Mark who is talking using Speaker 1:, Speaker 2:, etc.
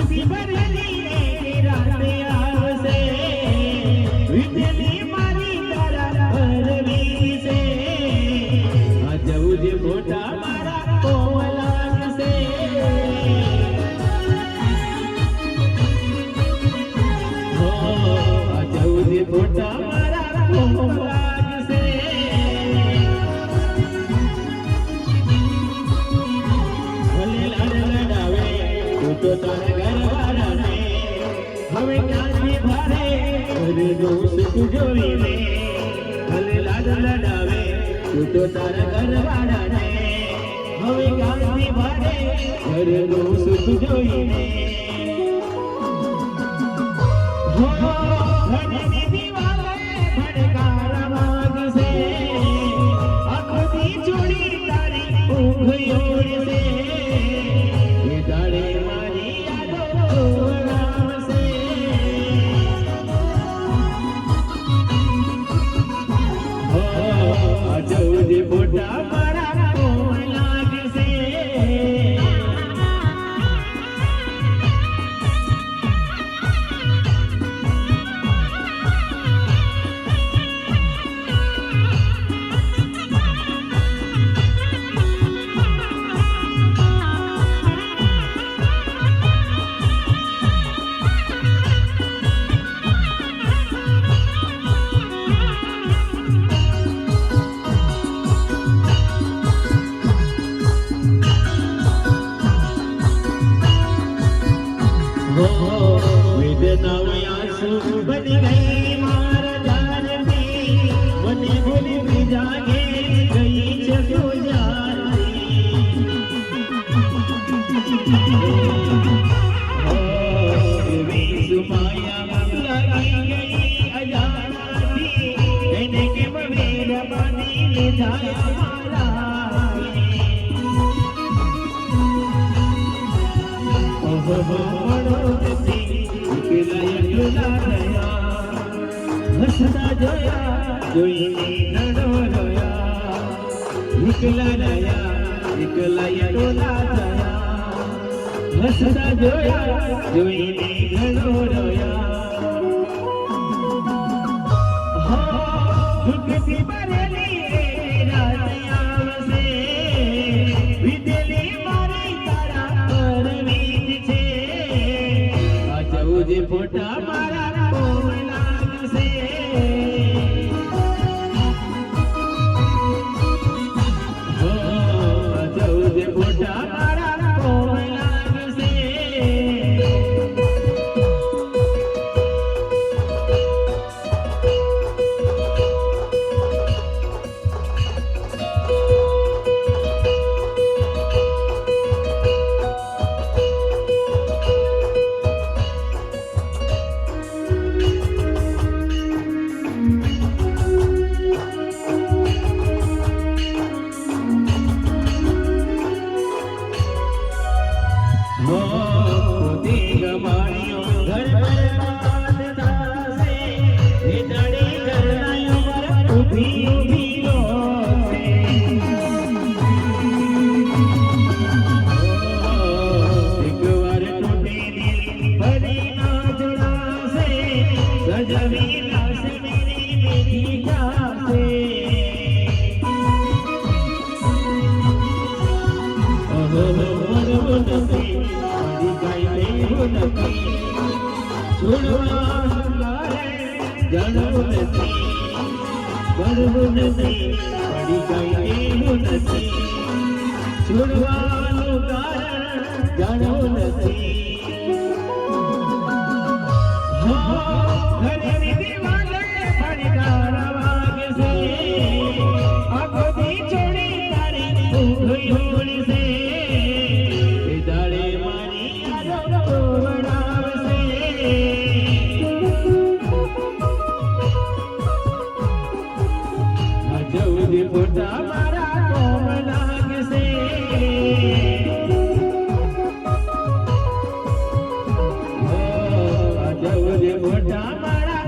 Speaker 1: દુઃખથી ભરેલી એક રાત આવશે, વીતેલી મારી તારા પરવી છે, આ જવું જે ફોટા મારા કોમ લાગશે, આ જવું જે ફોટા મારા કોમ લાગશે, ભલે લાડ લડાવે તું તો તારા ઘરવાળાને, હવે ક્યાંથી ભારે ઘરનું સુખ જોઈને, ભલે લાડ લડાવે તું તો તારા ઘરવાળાને, હવે ક્યાંથી ભારે ઘરનું સુખ જોઈને, ઘરની દિવાલે ભડકારા માગશે, આંખોથી ચોરી તારી ઊંઘ ઓળશે, એ દાડે મારી યાદો આવશે, આ જવું જે ફોટા મારા કોમ લાગશે, વેદનાઓ આંસુ બની ગઈ મારા જાનથી, મને ભૂલી બીજા ઘેર ગઈ છે સુજાનથી, એવી સુમાયા લાગી ગઈ અજાણથી, એને કેમ મહેરબાની લીધા મારા, હસતા જોયા જોઈને નડો રોયા, એકલા રહ્યા એકલા ટોલા થયા, હસતા જોયા જોઈને નડો રોયા, દુઃખથી ભરેલી એક રાત આવશે, વીતેલી મારી તારા પરવી છે, આ જવું જે ફોટા મારા કોમ લાગશે, આ જવું જે ફોટા મારા કોમ લાગશે, છોડવાનું કારણ જાણવું નથી, ઘરની દિવાલે ભડકારા વાગશે, આંખોથી ચોરી તારી ઊંઘ ઓળશે, એ દાડે મારી યાદો વડાવશે, આ જવું જે ફોટા મારા કોમ લાગશે, આ જવું જે ફોટા મારા